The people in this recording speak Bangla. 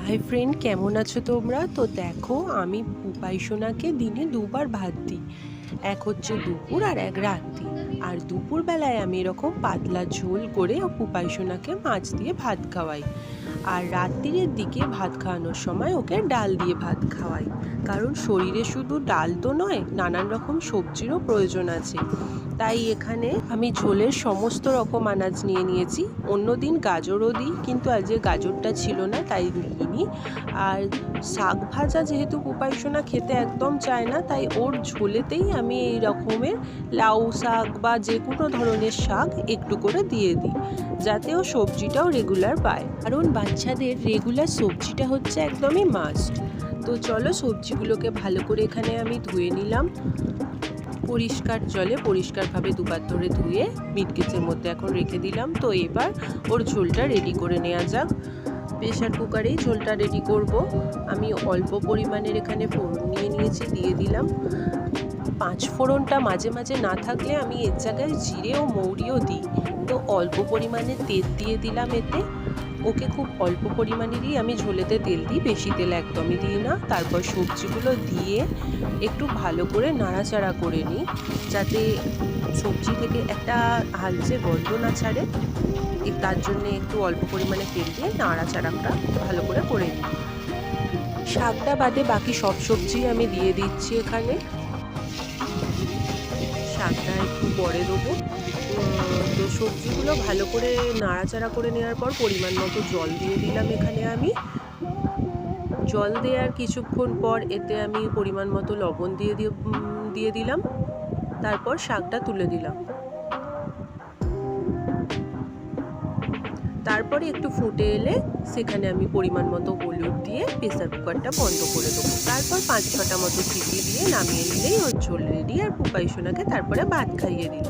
হাই ফ্রেন্ড, কেমন আছো তোমরা? তো দেখো, আমি পুপাই সোনাকে দিনে দুবার ভাত দিই। এক হচ্ছে দুপুর আর এক রাত্রি। আর দুপুরবেলায় আমি এরকম পাতলা ঝোল করে পুপাই সোনাকে মাছ দিয়ে ভাত খাওয়াই। আর রাত্রির দিকে ভাত খাওয়ানোর সময় ওকে ডাল দিয়ে ভাত খাওয়াই। কারণ শরীরে শুধু ডাল তো নয়, নানান রকম সবজিরও প্রয়োজন আছে। তাই এখানে আমি ঝোলের সমস্ত রকম আনাজ নিয়ে নিয়েছি। অন্যদিন গাজরও দিই, কিন্তু আজকে গাজরটা ছিল না তাই দিইনি। আর শাক ভাজা যেহেতু পুপাই সোনা খেতে একদম চায় না, তাই ওর ঝোলেতেই আমি এই রকমের লাউ শাক বা যে কোনো ধরনের শাক একটু করে দিয়ে দিই, যাতে ও সবজিটাও রেগুলার পায়। কারণ বাচ্চাদের রেগুলার সবজিটা হচ্ছে একদমই মাস্ট। তো চলো, সবজিগুলোকে ভালো করে এখানে আমি ধুয়ে নিলাম। পরিষ্কার জলে পরিষ্কারভাবে দুবার ধরে ধুয়ে মিটকেসের মধ্যে এখন রেখে দিলাম। তো এবার ওর ঝোলটা রেডি করে নেওয়া যাক। প্রেশার কুকারেই ঝোলটা রেডি করব। আমি অল্প পরিমাণের এখানে ফোড়ন নিয়ে নিয়েছি, দিয়ে দিলাম। পাঁচ ফোড়নটা মাঝে মাঝে না থাকলে আমি এর জায়গায় জিরে ও মৌরিও দিই। তো অল্প পরিমাণে তেল দিয়ে দিলাম এতে। ওকে খুব অল্প পরিমাণেরই আমি ঝোলেতে তেল দিই, বেশি তেল একদমই দিই না। তারপর সবজিগুলো দিয়ে একটু ভালো করে নাড়াচাড়া করে নিই, যাতে সবজি থেকে একটা হালচে গন্ধ না ছাড়ে। তার জন্য একটু অল্প পরিমাণে তেল দিয়ে নাড়াচাড়াটা ভালো করে করে নিই। শাকটা বাদে বাকি সব সবজি আমি দিয়ে দিচ্ছি এখানে। শাকটা একটু পরে দেবো। তো সবজিগুলো ভালো করে নাড়াচাড়া করে নেওয়ার পর পরিমাণ মতো জল দিয়ে দিলাম এখানে আমি। জল দেওয়ার কিছুক্ষণ পর এতে আমি পরিমাণ মতো লবণ দিয়ে দিলাম। তারপর শাকটা তুলে দিলাম। তারপরে একটু ফুটে এলে সেখানে আমি পরিমাণ মতো হলুদ দিয়ে প্রেসার কুকারটা বন্ধ করে দেবো। তারপর 5-6টা মতো সিটি দিয়ে নামিয়ে নিলেই ওর ঝোল রেডি। আর পুপাই সোনাকে তারপরে ভাত খাইয়ে দিল।